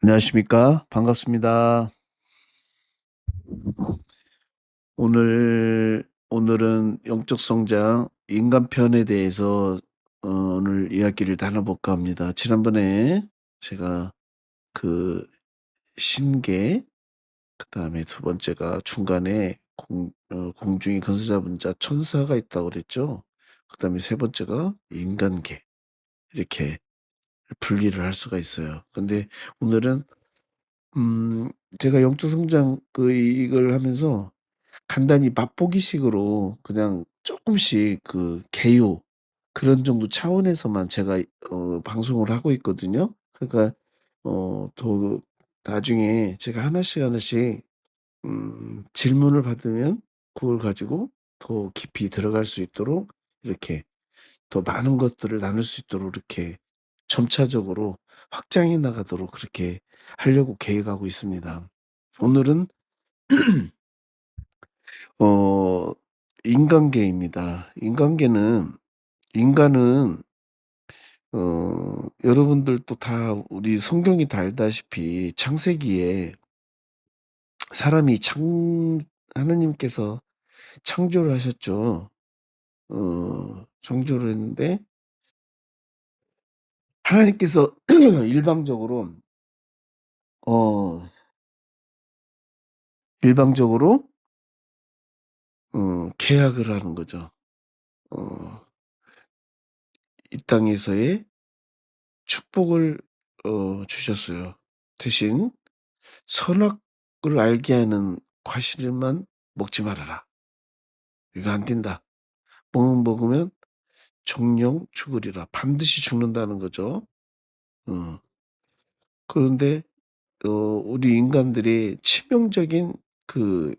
안녕하십니까? 반갑습니다. 오늘은 영적 성장 인간 편에 대해서 오늘 이야기를 나눠 볼까 합니다. 지난번에 제가 그 신계, 그다음에 두 번째가 중간에 공중에 건설 잡은 자 천사가 있다고 그랬죠. 그다음에 세 번째가 인간계, 이렇게 분리를 할 수가 있어요. 근데 오늘은 음 제가 영적 성장 이걸 하면서 간단히 맛보기식으로 그냥 조금씩 개요, 그런 정도 차원에서만 제가 방송을 하고 있거든요. 그러니까 더 나중에 제가 하나씩 하나씩 질문을 받으면 그걸 가지고 더 깊이 들어갈 수 있도록, 이렇게 더 많은 것들을 나눌 수 있도록, 이렇게 점차적으로 확장해 나가도록 그렇게 하려고 계획하고 있습니다. 오늘은 어 인간계입니다. 인간은 여러분들도 다, 우리 성경이 다 알다시피 창세기에 사람이 창 하나님께서 창조를 하셨죠. 창조를 했는데 하나님께서 일방적으로 어 일방적으로 계약을 하는 거죠. 어 이 땅에서의 축복을 주셨어요. 대신 선악을 알게 하는 과실만 먹지 말아라. 이거 안 된다. 먹으면 정령 죽으리라. 반드시 죽는다는 거죠. 어 그런데 우리 인간들의 치명적인, 그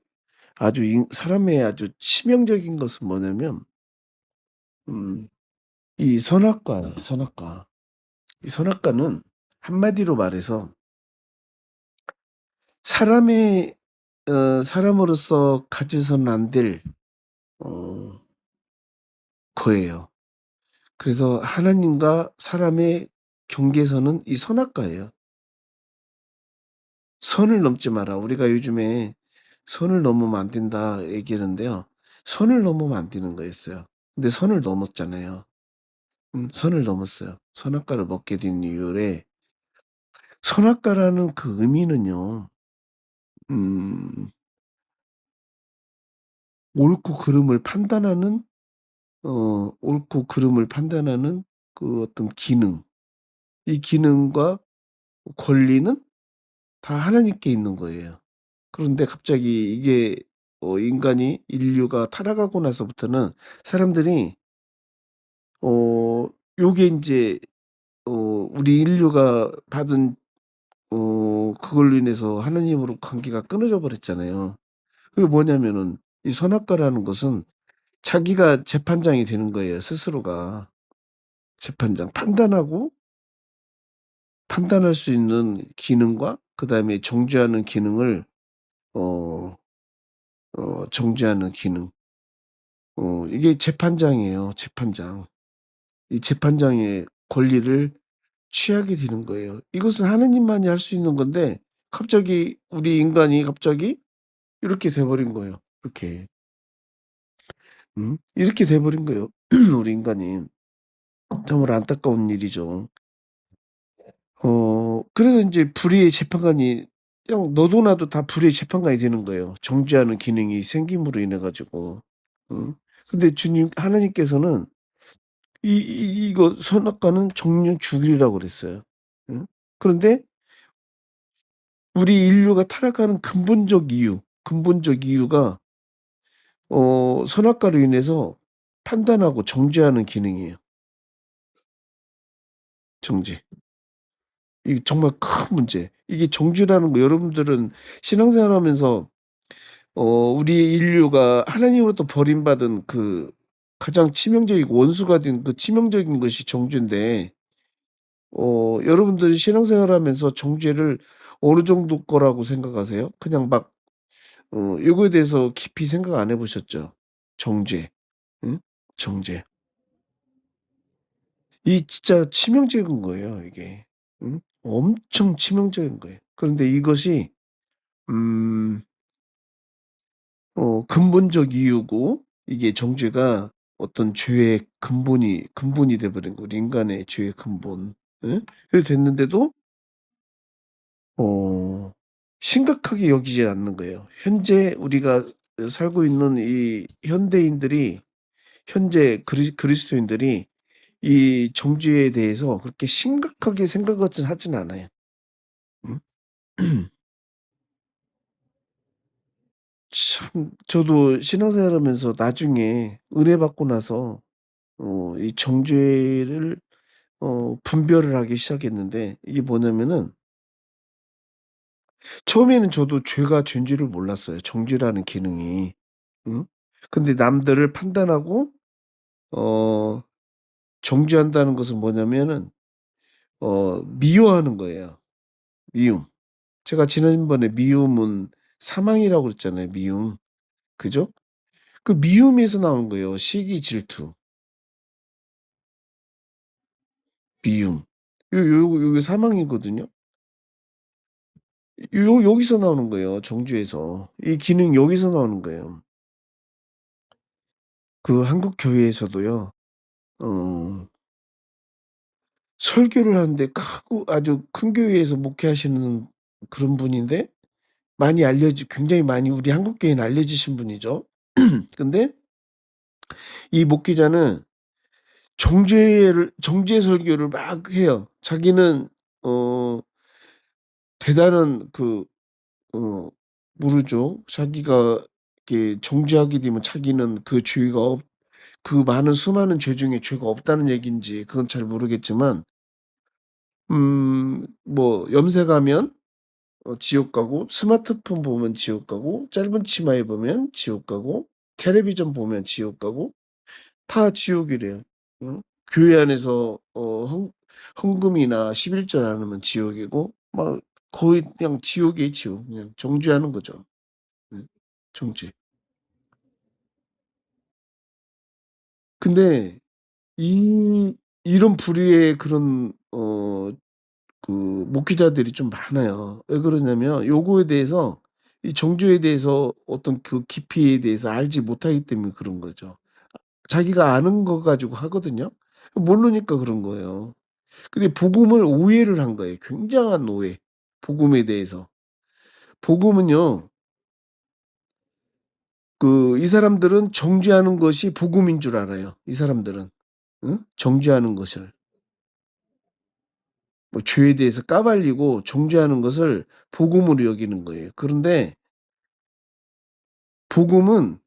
사람의 아주 치명적인 것은 뭐냐면 음 이 선악과예요, 선악과. 이 선악과는 한마디로 말해서 사람의 사람으로서 가져서는 안 될 어 거예요. 그래서 하나님과 사람의 경계선은 이 선악과예요. "선을 넘지 마라." 우리가 요즘에 "선을 넘으면 안 된다." 얘기하는데요. 선을 넘으면 안 되는 거였어요. 근데 선을 넘었잖아요. 선을 넘었어요. 선악과를 먹게 된 이유에, 선악과라는 그 의미는요. 음 옳고 그름을 판단하는 옳고 그름을 판단하는 그 어떤 기능, 이 기능과 권리는 다 하나님께 있는 거예요. 그런데 갑자기 이게 인류가 타락하고 나서부터는 사람들이 요게 인제 우리 인류가 받은 그걸로 인해서 하나님으로 관계가 끊어져 버렸잖아요. 그게 뭐냐면은, 이 선악과라는 것은 자기가 재판장이 되는 거예요, 스스로가. 재판장. 판단할 수 있는 기능과 그다음에 정죄하는 기능을 어 정죄하는 기능. 이게 재판장이에요, 재판장. 이 재판장의 권리를 취하게 되는 거예요. 이것은 하느님만이 할 수 있는 건데 갑자기 우리 인간이 갑자기 이렇게 돼 버린 거예요. 이렇게. 이렇게 돼 버린 거예요, 우리 인간이. 정말 안타까운 일이죠. 그래서 인제 불의의 재판관이, 그냥 너도 나도 다 불의의 재판관이 되는 거예요, 정죄하는 기능이 생김으로 인해 가지고. 응? 근데 주님 하나님께서는 이거 선악과는 정녕 죽이라고 그랬어요. 응? 그런데 우리 인류가 타락하는 근본적 이유가 선악과로 인해서 판단하고 정죄하는 기능이에요. 정죄. 이게 정말 큰 문제. 이게 정죄라는 거, 여러분들은 신앙생활하면서 우리 인류가 하나님으로부터 버림받은 그 가장 치명적이고 원수가 된 그 치명적인 것이 정죄인데, 여러분들이 신앙생활하면서 정죄를 어느 정도 거라고 생각하세요? 그냥 막 요거에 대해서 깊이 생각 안 해 보셨죠? 정죄. 응? 정죄. 이 진짜 치명적인 거예요, 이게. 응? 엄청 치명적인 거예요. 그런데 이것이 음 근본적 이유고, 이게 정죄가 어떤 죄의 근본이 돼 버린 거, 우리 인간의 죄의 근본. 예? 그렇게 됐는데도 어 심각하게 여기지 않는 거예요. 현재 우리가 살고 있는 이 현대인들이, 현재 그리스도인들이 이 정죄에 대해서 그렇게 심각하게 생각하진 하진 않아요. 음. 참, 저도 신앙생활하면서 나중에 은혜 받고 나서 이 정죄를 분별을 하기 시작했는데, 이게 뭐냐면은 처음에는 저도 죄가 죄인 줄을 몰랐어요, 정죄라는 기능이. 응? 근데 남들을 판단하고 어 정죄한다는 것은 뭐냐면은 미워하는 거예요. 미움. 제가 지난번에 미움은 사망이라고 그랬잖아요, 미움. 그죠? 그 미움에서 나온 거예요. 시기, 질투, 미움. 요게 사망이거든요. 여기서 나오는 거예요, 정죄에서. 이 기능 여기서 나오는 거예요. 그 한국 교회에서도요. 어 설교를 하는데, 크고 아주 큰 교회에서 목회하시는 그런 분인데, 굉장히 많이 우리 한국 교회는 알려지신 분이죠. 근데 이 목회자는 정죄 설교를 막 해요. 자기는 어 대단한 모르죠. 자기가 이렇게 정죄하게 되면 자기는 그 많은 수많은 죄 중에 죄가 없다는 얘기인지 그건 잘 모르겠지만, 뭐 염색 가면 지옥 가고, 스마트폰 보면 지옥 가고, 짧은 치마 입으면 지옥 가고, 텔레비전 보면 지옥 가고, 다 지옥이래요. 응? 교회 안에서 헌금이나 11절 안 하면 지옥이고, 막 거의 그냥 지옥이에요, 지옥. 그냥 정죄하는 거죠. 응, 정죄. 근데 이 이런 부류의 그런 목회자들이 좀 많아요. 왜 그러냐면 요거에 대해서, 이 정죄에 대해서 어떤 그 깊이에 대해서 알지 못하기 때문에 그런 거죠. 자기가 아는 거 가지고 하거든요. 모르니까 그런 거예요. 근데 복음을 오해를 한 거예요. 굉장한 오해. 복음에 대해서. 복음은요. 이 사람들은 정죄하는 것이 복음인 줄 알아요. 이 사람들은. 응? 정죄하는 것을. 뭐 죄에 대해서 까발리고 정죄하는 것을 복음으로 여기는 거예요. 그런데 복음은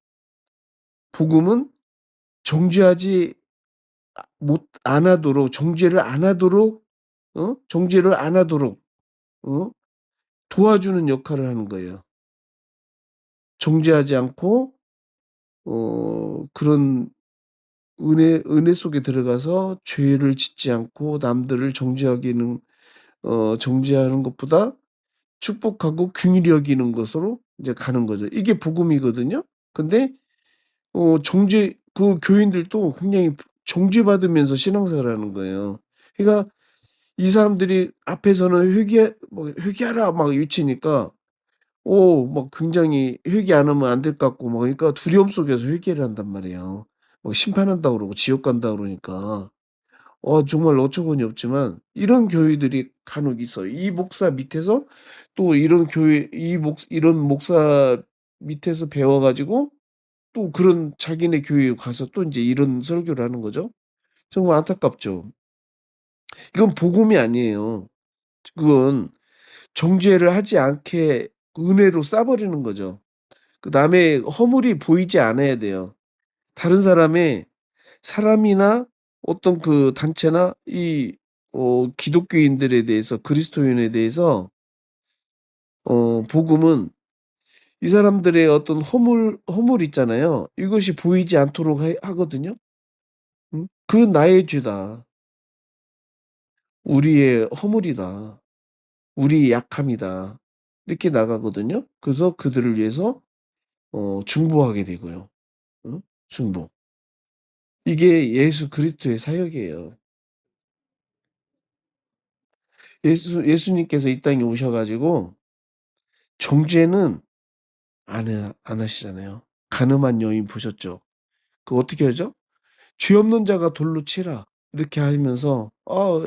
복음은 정죄하지 못 안 하도록, 정죄를 안 하도록, 정죄를 안 하도록 어 도와주는 역할을 하는 거예요. 정죄하지 않고 그런 은혜 속에 들어가서 죄를 짓지 않고 남들을 정죄하는 것보다 축복하고 긍휼히 여기는 것으로 이제 가는 거죠. 이게 복음이거든요. 근데 교인들도 굉장히 정죄받으면서 신앙생활을 하는 거예요. 그러니까 이 사람들이 앞에서는 "회개하라." 막 외치니까 막 굉장히 회개 안 하면 안 될 것 같고, 뭐 그러니까 두려움 속에서 회개를 한단 말이에요. 뭐 심판한다 그러고 지옥 간다 그러니까. 정말 어처구니 없지만 이런 교회들이 간혹 있어요. 이 목사 밑에서 또 이런 목사 밑에서 배워 가지고 또 그런 자기네 교회에 가서 또 인제 이런 설교를 하는 거죠. 정말 안타깝죠. 이건 복음이 아니에요. 그건 정죄를 하지 않게 은혜로 싸 버리는 거죠. 남의 허물이 보이지 않아야 돼요. 다른 사람이나 어떤 그 단체나 이 기독교인들에 대해서, 그리스도인에 대해서 복음은 이 사람들의 어떤 허물 있잖아요. 이것이 보이지 않도록 해 하거든요. 응? "그 나의 죄다. 우리의 허물이다. 우리의 약함이다." 이렇게 나가거든요. 그래서 그들을 위해서 중보하게 되고요. 응? 중보. 이게 예수 그리스도의 사역이에요. 예수님께서 이 땅에 오셔 가지고 정죄는 안 하시잖아요. 가늠한 여인 보셨죠? 그거 어떻게 하죠? "죄 없는 자가 돌로 치라." 이렇게 하면서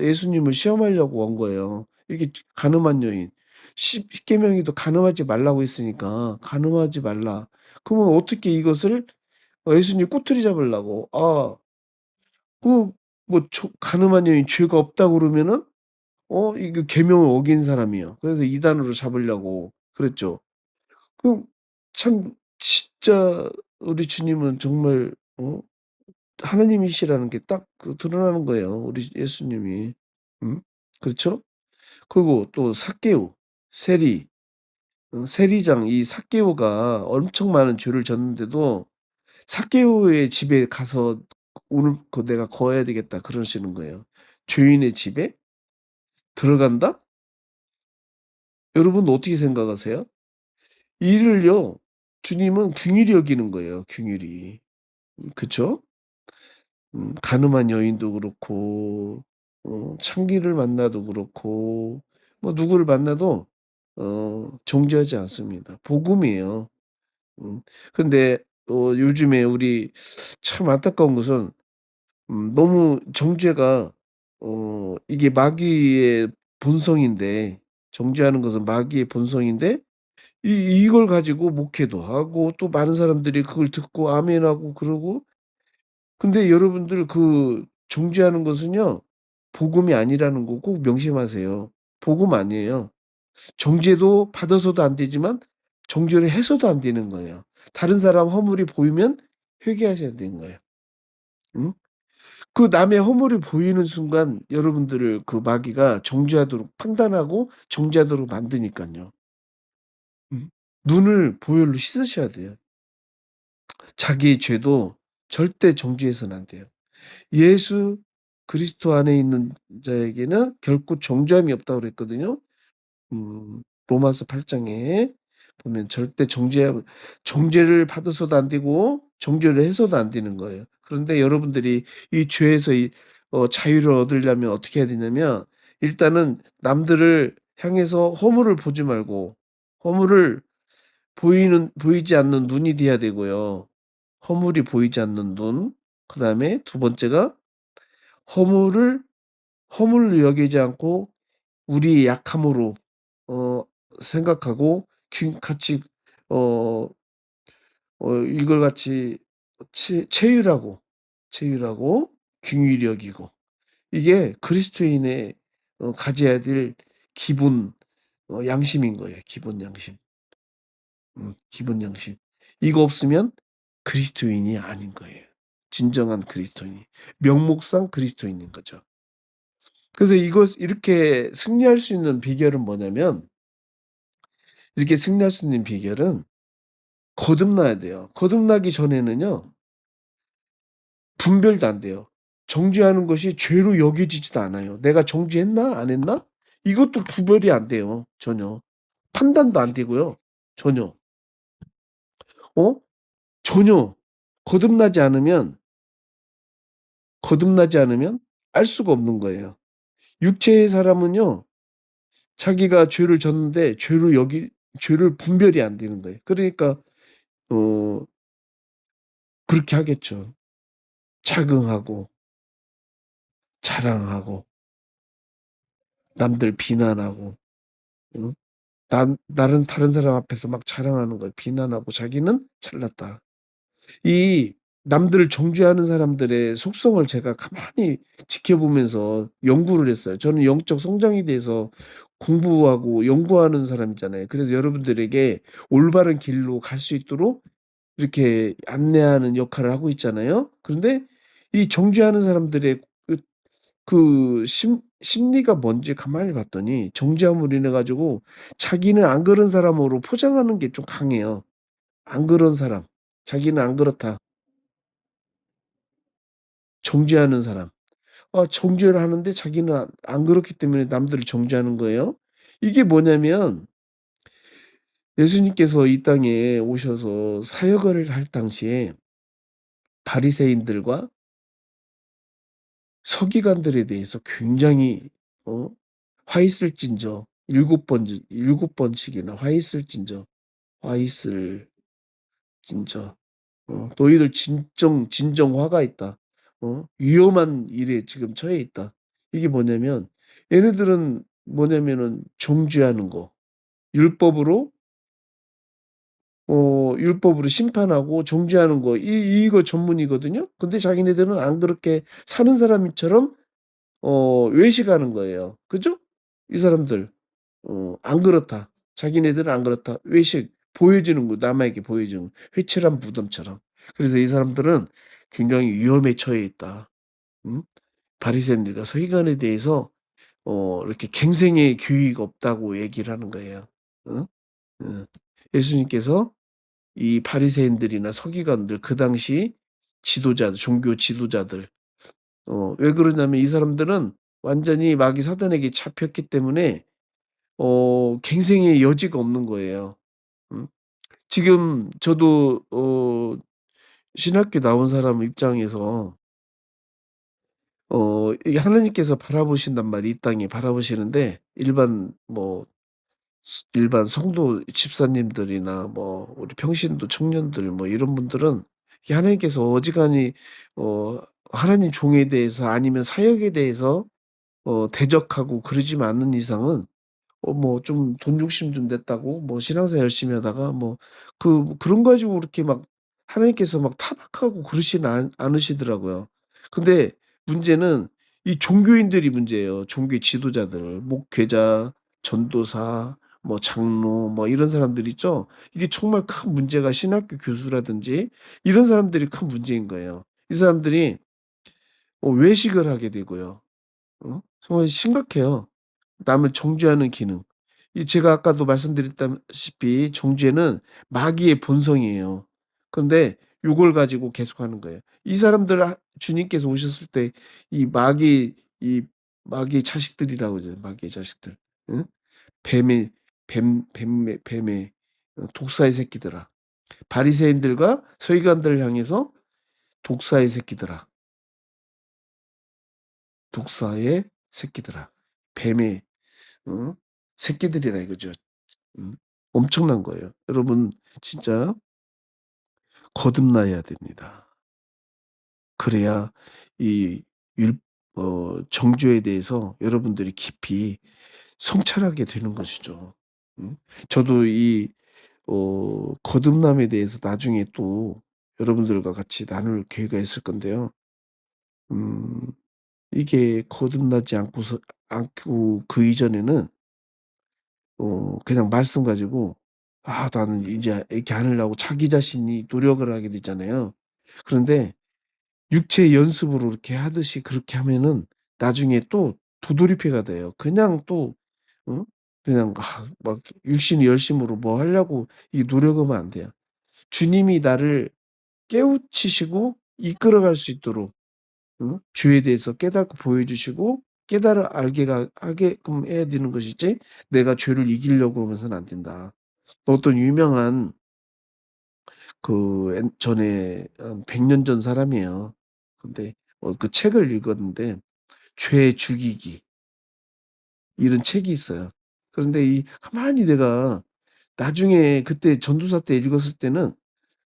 예수님을 시험하려고 온 거예요. 이게 가늠한 여인. 십계명에도 가늠하지 말라고 했으니까 "가늠하지 말라." 그러면 어떻게 이것을 예수님 꼬투리 잡으려고 그 뭐 가늠한 여인 죄가 없다고 그러면은 이거 계명을 어긴 사람이에요. 그래서 이단으로 잡으려고 그랬죠. 그 참 진짜 우리 주님은 정말 하나님이시라는 게 딱 드러나는 거예요, 우리 예수님이. 음? 그렇죠? 그리고 또 삭개오, 세리, 세리장 이 삭개오가 엄청 많은 죄를 졌는데도 삭개오의 집에 가서 "오늘 내가 거해야 되겠다." 그러시는 거예요. 죄인의 집에 들어간다? 여러분 어떻게 생각하세요? 이를요 주님은 긍휼히 여기는 거예요, 긍휼히. 그쵸? 가늠한 여인도 그렇고 창기를 만나도 그렇고 뭐 누구를 만나도 정죄하지 않습니다. 복음이에요. 음 근데 요즘에 우리 참 안타까운 것은 너무 정죄가 이게 마귀의 본성인데 정죄하는 것은 마귀의 본성인데 이걸 가지고 목회도 하고 또 많은 사람들이 그걸 듣고 아멘하고 그러고 근데 여러분들 정죄하는 것은요 복음이 아니라는 거 꼭 명심하세요. 복음 아니에요. 정죄도 받아서도 안 되지만 정죄를 해서도 안 되는 거예요. 다른 사람 허물이 보이면 회개하셔야 되는 거예요. 응? 그 남의 허물이 보이는 순간 여러분들을 그 마귀가 정죄하도록 판단하고 정죄하도록 만드니깐요. 음. 눈을 보혈로 씻으셔야 돼요. 자기의 죄도 절대 정죄해서는 안 돼요. 예수 그리스도 안에 있는 자에게는 결코 정죄함이 없다고 그랬거든요. 로마서 8 장에 보면 절대 정죄를 받아서도 안 되고 정죄를 해서도 안 되는 거예요. 그런데 여러분들이 이 죄에서 자유를 얻으려면 어떻게 해야 되냐면 일단은 남들을 향해서 허물을 보지 말고 허물을 보이지 않는 눈이 돼야 되고요. 허물이 보이지 않는 눈. 그다음에 두 번째가 허물을 허물로 여기지 않고 우리의 약함으로 어 생각하고 같이 어 이걸 같이 체휼하고 긍휼히 여기고 이게 그리스도인의 가져야 될 기본 양심인 거예요, 기본 양심. 기본 양심. 이거 없으면 그리스도인이 아닌 거예요. 진정한 그리스도인이. 명목상 그리스도인인 거죠. 그래서 이렇게 승리할 수 있는 비결은 뭐냐면 이렇게 승리할 수 있는 비결은 거듭나야 돼요. 거듭나기 전에는요. 분별도 안 돼요. 정죄하는 것이 죄로 여겨지지도 않아요. '내가 정죄했나? 안 했나?' 이것도 구별이 안 돼요 전혀. 판단도 안 되고요 전혀. 어 전혀 거듭나지 않으면 알 수가 없는 거예요. 육체의 사람은요. 자기가 죄를 졌는데 죄를 분별이 안 되는 거예요. 그러니까 어 그렇게 하겠죠. 자긍하고 자랑하고 남들 비난하고 응? 다른 사람 앞에서 막 자랑하는 거예요. 비난하고 자기는 잘났다. 이 남들을 정죄하는 사람들의 속성을 제가 가만히 지켜보면서 연구를 했어요. 저는 영적 성장에 대해서 공부하고 연구하는 사람이잖아요. 그래서 여러분들에게 올바른 길로 갈 수 있도록 이렇게 안내하는 역할을 하고 있잖아요. 그런데 이 정죄하는 사람들의 심리가 뭔지 가만히 봤더니 정죄함으로 인해 가지고 자기는 안 그런 사람으로 포장하는 게 좀 강해요. 안 그런 사람. 자기는 안 그렇다. 정죄하는 사람. 정죄를 하는데 자기는 안 그렇기 때문에 남들을 정죄하는 거예요. 이게 뭐냐면 예수님께서 이 땅에 오셔서 사역을 할 당시에 바리새인들과 서기관들에 대해서 굉장히 어 화 있을진저 일곱 번 일곱 번씩이나 화 있을진저 화 있을진저 너희들 진정 화가 있다. 위험한 일에 지금 처해 있다. 이게 뭐냐면 얘네들은 뭐냐면은 정죄하는 거. 율법으로 율법으로 심판하고 정죄하는 거 이거 전문이거든요. 근데 자기네들은 안 그렇게 사는 사람처럼 외식하는 거예요. 그죠? 이 사람들. 안 그렇다. 자기네들은 안 그렇다. 외식 보여주는 거 남에게 보여주는 거. 회칠한 무덤처럼. 그래서 이 사람들은 굉장히 위험에 처해 있다. 음? 바리새인들과 서기관에 대해서 이렇게 갱생의 교의가 없다고 얘기를 하는 거예요. 어? 어. 예수님께서 이 바리새인들이나 서기관들 그 당시 지도자들, 종교 지도자들 왜 그러냐면 이 사람들은 완전히 마귀 사단에게 잡혔기 때문에 갱생의 여지가 없는 거예요. 음. 지금 저도 신학교 나온 사람 입장에서 이게 하나님께서 바라보신단 말이에요. 이 땅에 바라보시는데 일반 성도 집사님들이나 뭐 우리 평신도 청년들 뭐 이런 분들은 이 하나님께서 어지간히 어 하나님 종에 대해서 아니면 사역에 대해서 대적하고 그러지 않는 이상은 뭐 좀 돈 욕심 좀 냈다고 뭐 신앙생활 열심히 하다가 뭐 그런 거 가지고 그렇게 막 하나님께서 막 타박하고 그러지는 않으시더라고요. 근데 문제는 이 종교인들이 문제예요. 종교 지도자들, 목회자, 전도사, 뭐 장로 뭐 이런 사람들 있죠. 이게 정말 큰 문제가 신학교 교수라든지 이런 사람들이 큰 문제인 거예요. 이 사람들이 외식을 하게 되고요. 정말 심각해요. 남을 정죄하는 기능. 이 제가 아까도 말씀드렸다시피 정죄는 마귀의 본성이에요. 그런데 요걸 가지고 계속하는 거예요. 이 사람들 주님께서 오셨을 때 이 마귀의 자식들이라고 그러죠. 마귀의 자식들. 응? 뱀의 뱀의 독사의 새끼들아. 바리새인들과 서기관들을 향해서 독사의 새끼들아. 독사의 새끼들아. 뱀의 어? 새끼들이라 이거죠. 음. 엄청난 거예요. 여러분 진짜 거듭나야 됩니다. 그래야 이 율 정죄에 대해서 여러분들이 깊이 성찰하게 되는 것이죠. 음. 저도 이 거듭남에 대해서 나중에 또 여러분들과 같이 나눌 계회가 있을 건데요. 음 이게 거듭나지 않고 그 이전에는 그냥 말씀 가지고 '아 나는 이제 이렇게 하려고 자기 자신이 노력을 하게 되잖아요. 그런데 육체의 연습으로 이렇게 하듯이 그렇게 하면은 나중에 또 도돌이표가 돼요. 그냥 또 응? 그냥 막 육신의 열심으로 뭐 하려고 이 노력하면 안 돼요. 주님이 나를 깨우치시고 이끌어갈 수 있도록 죄에 대해서 깨닫고 보여주시고 깨달아 알게가 하게끔 해야 되는 것이지 내가 죄를 이기려고 하면서는 안 된다. 어떤 유명한 전에 한 100년 전 사람이에요. 근데 그 책을 읽었는데 죄 죽이기 이런 책이 있어요. 그런데 이 가만히 내가 나중에 그때 전도사 때 읽었을 때는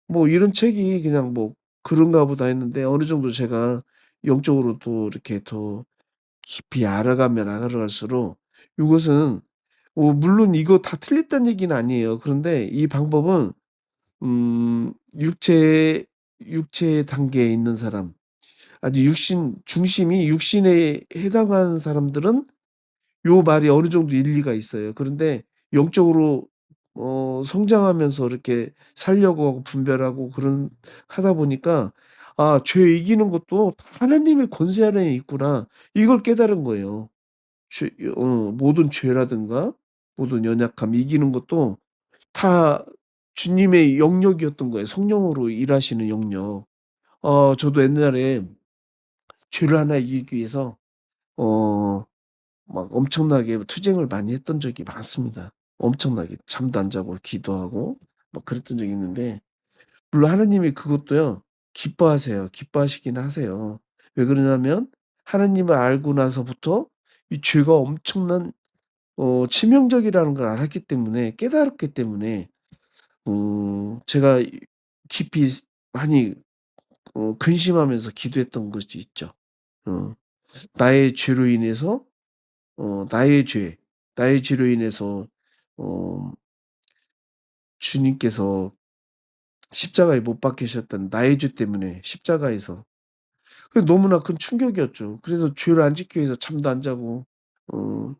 뭐 이런 책이 그냥 뭐 그런가 보다 했는데 어느 정도 제가 영적으로 또 이렇게 더 깊이 알아가면 알아갈수록 이것은 물론 이거 다 틀렸다는 얘기는 아니에요. 그런데 이 방법은 음 육체 단계에 있는 사람 아주 중심이 육신에 해당하는 사람들은 요 말이 어느 정도 일리가 있어요. 그런데 영적으로 성장하면서 이렇게 살려고 하고 분별하고 하다 보니까 '아 죄 이기는 것도 하나님의 권세 아래에 있구나.' 이걸 깨달은 거예요. 모든 죄라든가 모든 연약함 이기는 것도 다 주님의 영역이었던 거예요. 성령으로 일하시는 영역. 저도 옛날에 죄를 하나 이기기 위해서 어 막 엄청나게 투쟁을 많이 했던 적이 많습니다. 엄청나게 잠도 안 자고 기도하고 막 그랬던 적이 있는데 물론 하나님이 그것도요 기뻐하세요. 기뻐하시긴 하세요. 왜 그러냐면 하나님을 알고 나서부터 이 죄가 엄청난 치명적이라는 걸 알았기 때문에 깨달았기 때문에 제가 깊이 많이 근심하면서 기도했던 것이 있죠. 어 나의 죄로 인해서 나의 나의 죄로 인해서 어 주님께서 십자가에 못 박히셨던 나의 죄 때문에 십자가에서 너무나 큰 충격이었죠. 그래서 죄를 안 짓기 위해서 잠도 안 자고 어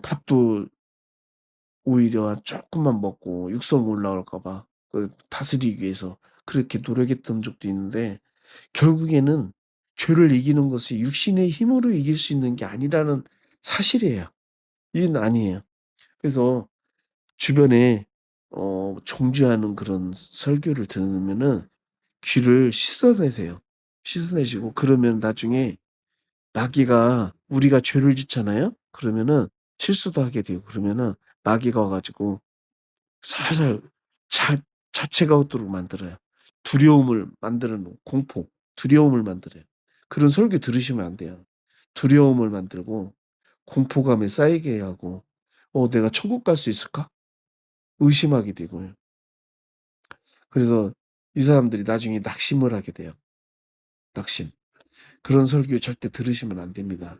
밥도 오히려 쪼끔만 먹고 육성 올라올까 봐 다스리기 위해서 그렇게 노력했던 적도 있는데, 결국에는 죄를 이기는 것이 육신의 힘으로 이길 수 있는 게 아니라는 사실이에요. 이건 아니에요. 그래서 주변에 정죄하는 그런 설교를 들으면은 귀를 씻어내세요. 씻어내시고, 그러면 나중에 마귀가, 우리가 죄를 짓잖아요. 그러면은 실수도 하게 되고, 그러면은 마귀가 와 가지고 살살 자 자체가 오도록 만들어요. 두려움을 만들어 놓은 공포, 두려움을 만들어요. 그런 설교 들으시면 안 돼요. 두려움을 만들고 공포감에 쌓이게 하고 '내가 천국 갈 수 있을까?' 의심하게 되고요. 그래서 이 사람들이 나중에 낙심을 하게 돼요, 낙심. 그런 설교 절대 들으시면 안 됩니다.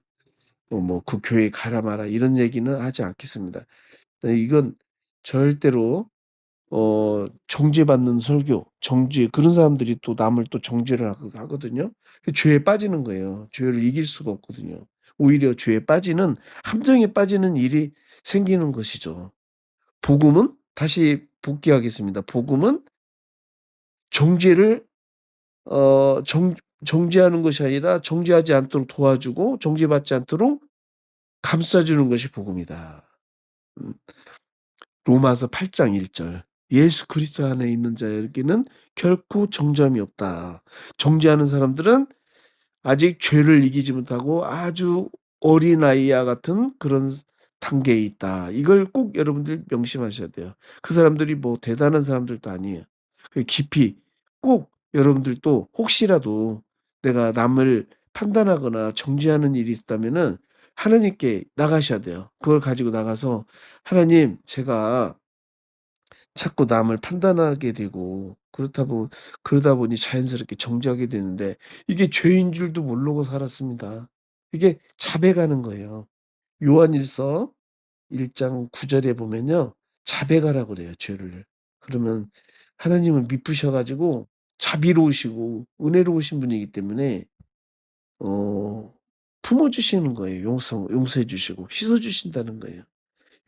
뭐 "그 교회 가라 마라." 이런 얘기는 하지 않겠습니다. 네, 이건 절대로 정죄받는 설교, 정죄, 그런 사람들이 또 남을 또 정죄를 하거든요. 그 죄에 빠지는 거예요. 죄를 이길 수가 없거든요. 오히려 죄에 빠지는, 함정에 빠지는 일이 생기는 것이죠. 복음은, 다시 복귀하겠습니다. 복음은 정죄를 어 정 정죄하는 것이 아니라 정죄하지 않도록 도와주고 정죄받지 않도록 감싸 주는 것이 복음이다. 음. 로마서 8장 1 절. "예수 그리스도 안에 있는 자에게는 결코 정죄함이 없다." 정죄하는 사람들은 아직 죄를 이기지 못하고 아주 어린아이와 같은 그런 단계에 있다. 이걸 꼭 여러분들 명심하셔야 돼요. 그 사람들이 뭐 대단한 사람들도 아니에요. 깊이 꼭 여러분들도 혹시라도 내가 남을 판단하거나 정죄하는 일이 있다면은 하나님께 나가셔야 돼요. 그걸 가지고 나가서 "하나님, 제가 자꾸 남을 판단하게 되고 그러다 보니 자연스럽게 정죄하게 되는데 이게 죄인 줄도 모르고 살았습니다." 이게 자백하는 거예요. 요한일서 1장 9 절에 보면요, 자백하라고 그래요, 죄를. 그러면 하나님은 미쁘셔 가지고 자비로우시고 은혜로우신 분이기 때문에 어 품어 주시는 거예요. 용서해 주시고 씻어 주신다는 거예요.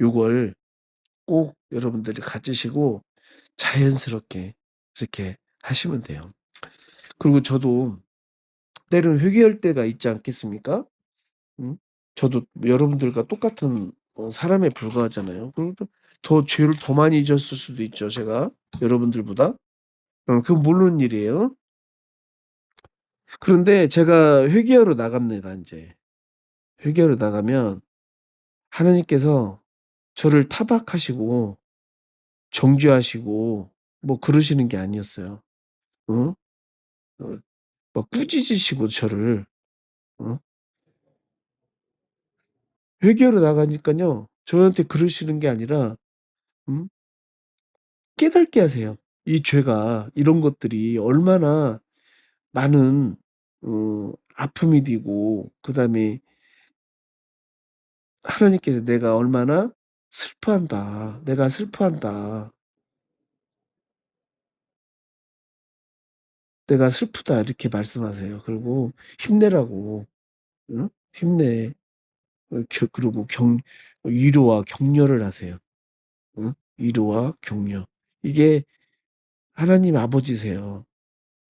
요걸 꼭 여러분들이 가지시고 자연스럽게 이렇게 하시면 돼요. 그리고 저도 때로는 회개할 때가 있지 않겠습니까? 음? 저도 여러분들과 똑같은 사람에 불과하잖아요. 그러니까 더 죄를 더 많이 지었을 수도 있죠, 제가 여러분들보다. 그건 모르는 일이에요. 그런데 제가 회개하러 나갑니다, 인제. 회개하러 나가면 하나님께서 저를 타박하시고 정죄하시고 뭐 그러시는 게 아니었어요. 어? 어 막 꾸짖으시고 저를, 어 회개하러 나가니깐요, 저한테 그러시는 게 아니라 음 깨닫게 하세요. 이 죄가, 이런 것들이 얼마나 많은 아픔이 되고, 그다음에 하나님께서 "내가 얼마나 슬퍼한다. 내가 슬퍼한다. 내가 슬프다." 이렇게 말씀하세요. 그리고 힘내라고. 응? "힘내." 그리고 위로와 격려를 하세요. 응? 위로와 격려. 이게 하나님 아버지세요.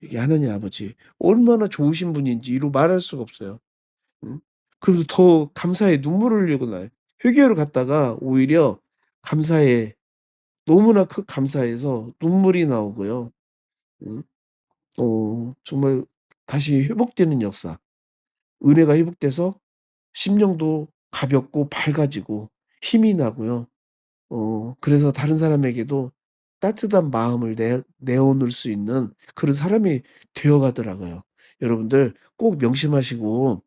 이게 하나님 아버지. 얼마나 좋으신 분인지 이루 말할 수가 없어요. 응? 그래서 더 감사에 눈물을 흘리고 나요. 회개하러 갔다가 오히려 감사에, 너무나 감사해서 눈물이 나오고요. 응? 정말 다시 회복되는 역사. 은혜가 회복돼서 심령도 가볍고 밝아지고 힘이 나고요. 그래서 다른 사람에게도 따뜻한 마음을 내어놓을 수 있는 그런 사람이 되어 가더라고요. 여러분들 꼭 명심하시고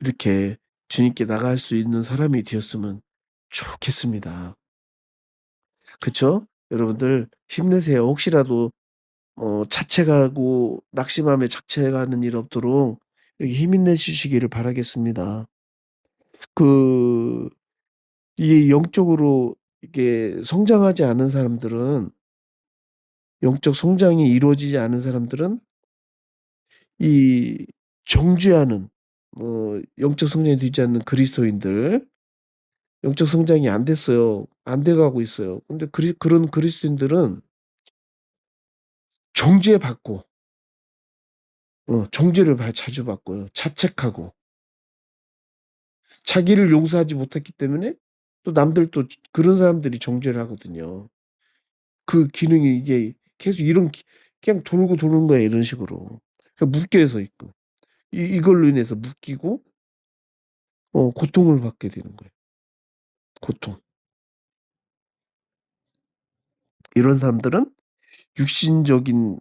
이렇게 주님께 나갈 수 있는 사람이 되었으면 좋겠습니다. 그쵸? 여러분들 힘내세요. 혹시라도 자책하고 낙심함에 자책하는 일 없도록 이렇게 힘내 주시기를 바라겠습니다. 그 이 영적으로 이게 성장하지 않은 사람들은, 영적 성장이 이루어지지 않은 사람들은 이 정죄하는, 영적 성장이 되지 않는 그리스도인들, 영적 성장이 안 됐어요. 안 돼 가고 있어요. 근데 그런 그리스도인들은 정죄받고, 정죄를 자주 받고요. 자책하고 자기를 용서하지 못했기 때문에 또 남들도 그런 사람들이 정죄를 하거든요. 그 기능이 이게 계속 이런 그냥 돌고 도는 거야, 이런 식으로. 그러니까 묶여서 있고. 이걸로 인해서 묶이고 고통을 받게 되는 거예요, 고통. 이런 사람들은 육신적인,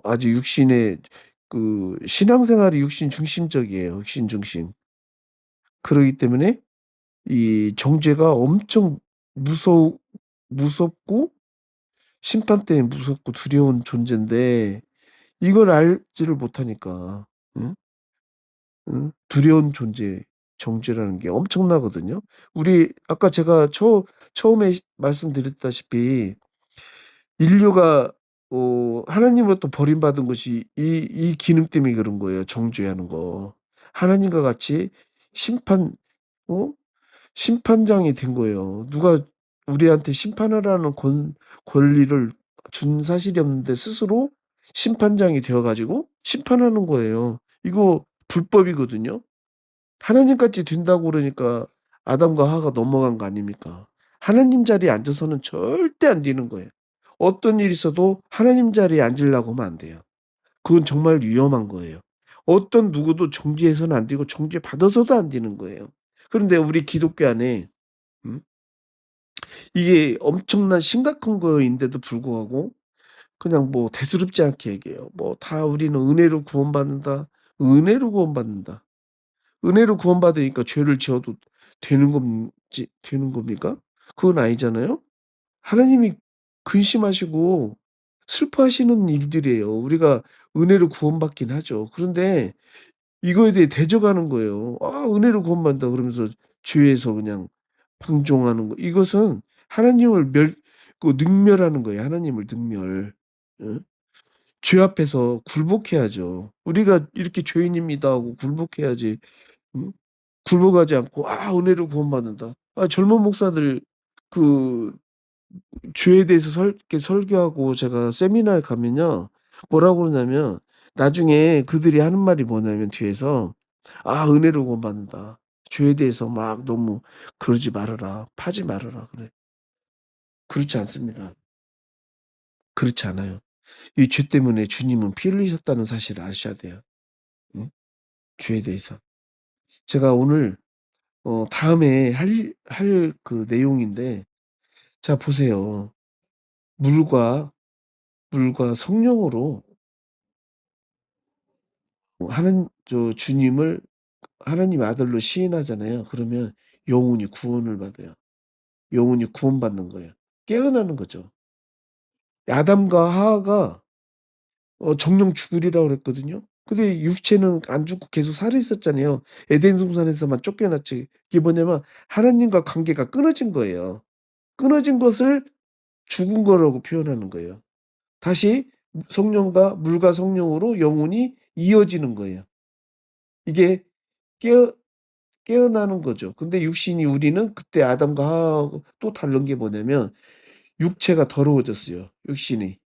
아주 육신의 신앙생활이 육신 중심적이에요, 육신 중심. 그러기 때문에 이 정죄가 엄청 무서 무섭고 심판 때문에 무섭고 두려운 존재인데 이걸 알지를 못하니까, 응? 응? 두려운 존재, 정죄라는 게 엄청나거든요. 우리 아까 제가 처음에 말씀드렸다시피 인류가 하나님으로부터 버림받은 것이 이 기능 때문에 그런 거예요, 정죄하는 거. 하나님과 같이 심판 어 심판장이 된 거예요. 누가 우리한테 심판하라는 권리를 준 사실이 없는데 스스로 심판장이 되어 가지고 심판하는 거예요. 이거 불법이거든요. 하나님같이 된다고 그러니까 아담과 하와가 넘어간 거 아닙니까? 하나님 자리에 앉아서는 절대 안 되는 거예요. 어떤 일이 있어도 하나님 자리에 앉으려고 하면 안 돼요. 그건 정말 위험한 거예요. 어떤 누구도 정죄해서는 안 되고 정죄받아서도 안 되는 거예요. 그런데 우리 기독교 안에 음 이게 엄청난 심각한 거인데도 불구하고 그냥 뭐 대수롭지 않게 얘기해요. 뭐 "다 우리는 은혜로 구원받는다." 은혜로 구원받는다. 은혜로 구원받으니까 죄를 지어도 되는 겁니까? 그건 아니잖아요. 하나님이 근심하시고 슬퍼하시는 일들이에요. 우리가 은혜로 구원받긴 하죠. 그런데 이거에 대해 대적하는 거예요. "아 은혜로 구원받는다." 그러면서 죄에서 그냥 방종하는 거. 이것은 하나님을 능멸하는 거예요, 하나님을 능멸. 예? 죄 앞에서 굴복해야죠. 우리가 이렇게 "죄인입니다." 하고 굴복해야지. 음? 굴복하지 않고 "아 은혜로 구원받는다." 젊은 목사들 그 죄에 대해서 이렇게 설교하고 제가 세미나에 가면요, 뭐라고 그러냐면 나중에 그들이 하는 말이 뭐냐면 뒤에서 "아 은혜로 구원받는다. 죄에 대해서 막 너무 그러지 말아라. 파지 말아라." 그래. 그렇지 않습니다. 그렇지 않아요. 이 죄 때문에 주님은 피 흘리셨다는 사실을 아셔야 돼요. 응? 죄에 대해서. 제가 오늘 다음에 할 그 내용인데, 자 보세요. 물과 성령으로 하는 주님을 하나님의 아들로 시인하잖아요. 그러면 영혼이 구원을 받아요. 영혼이 구원받는 거예요. 깨어나는 거죠. 아담과 하와가 정령 죽으리라고 그랬거든요. 근데 육체는 안 죽고 계속 살아 있었잖아요. 에덴 동산에서만 쫓겨났지. 이게 뭐냐면 하나님과 관계가 끊어진 거예요. 끊어진 것을 죽은 거라고 표현하는 거예요. 다시 성령과 물과 성령으로 영혼이 이어지는 거예요. 이게 깨어 깨어나는 거죠. 근데 육신이, 우리는 그때 아담과 하와하고 또 다른 게 뭐냐면 육체가 더러워졌어요, 육신이.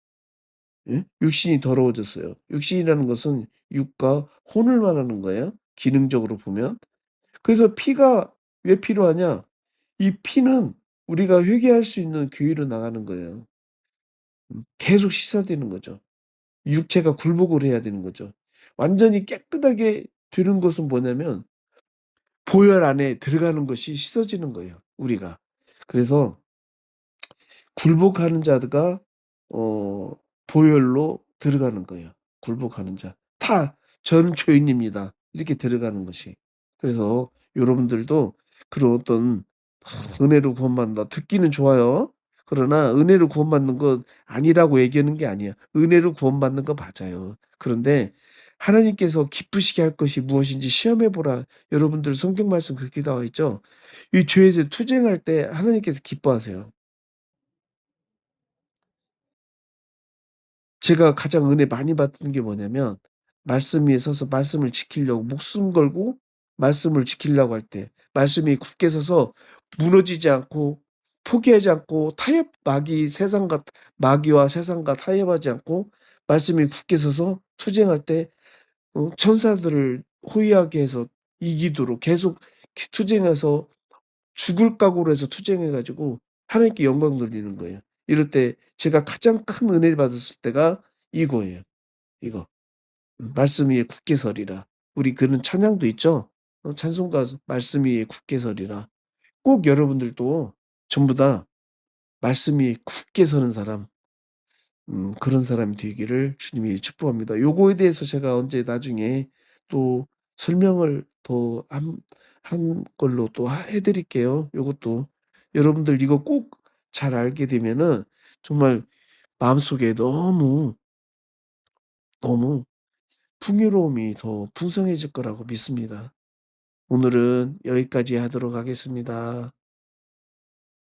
예? 육신이 더러워졌어요. 육신이라는 것은 육과 혼을 말하는 거예요, 기능적으로 보면. 그래서 피가 왜 필요하냐? 이 피는 우리가 회개할 수 있는 교회로 나가는 거예요. 계속 씻어야 되는 거죠. 육체가 굴복을 해야 되는 거죠. 완전히 깨끗하게 되는 것은 뭐냐면 보혈 안에 들어가는 것이 씻어지는 거예요, 우리가. 그래서 굴복하는 자가 어 보혈로 들어가는 거예요, 굴복하는 자. 다 "저는 죄인입니다." 이렇게 들어가는 것이. 그래서 여러분들도 그런 어떤 은혜로 구원받는다. 듣기는 좋아요. 그러나 은혜로 구원받는 것 아니라고 얘기하는 게 아니에요. 은혜로 구원받는 거 맞아요. 그런데 하나님께서 기쁘시게 할 것이 무엇인지 시험해 보라. 여러분들 성경 말씀 그렇게 나와 있죠. 이 죄에서 투쟁할 때 하나님께서 기뻐하세요. 제가 가장 은혜 많이 받은 게 뭐냐면 말씀 위에 서서 말씀을 지키려고 목숨 걸고 말씀을 지키려고 할 때 말씀 위에 굳게 서서 무너지지 않고 포기하지 않고 타협 마귀와 세상과 타협하지 않고 말씀 위에 굳게 서서 투쟁할 때 천사들을 호위하게 해서 이기도록 계속 투쟁해서 죽을 각오로 해서 투쟁해 가지고 하나님께 영광 돌리는 거예요. 이럴 때 제가 가장 큰 은혜를 받았을 때가 이거예요. 이거. 말씀 위에 굳게 서리라. 우리 그런 찬양도 있죠. 찬송가 말씀 위에 굳게 서리라. 꼭 여러분들도 전부 다 말씀 위에 굳게 서는 사람, 그런 사람이 되기를 주님이 축복합니다. 요거에 대해서 제가 언제 나중에 또 설명을 더 한 걸로 또 해 드릴게요. 요것도. 여러분들 이거 꼭 잘 알게 되면은 정말 마음속에 너무, 너무 풍요로움이 더 풍성해질 거라고 믿습니다. 오늘은 여기까지 하도록 하겠습니다.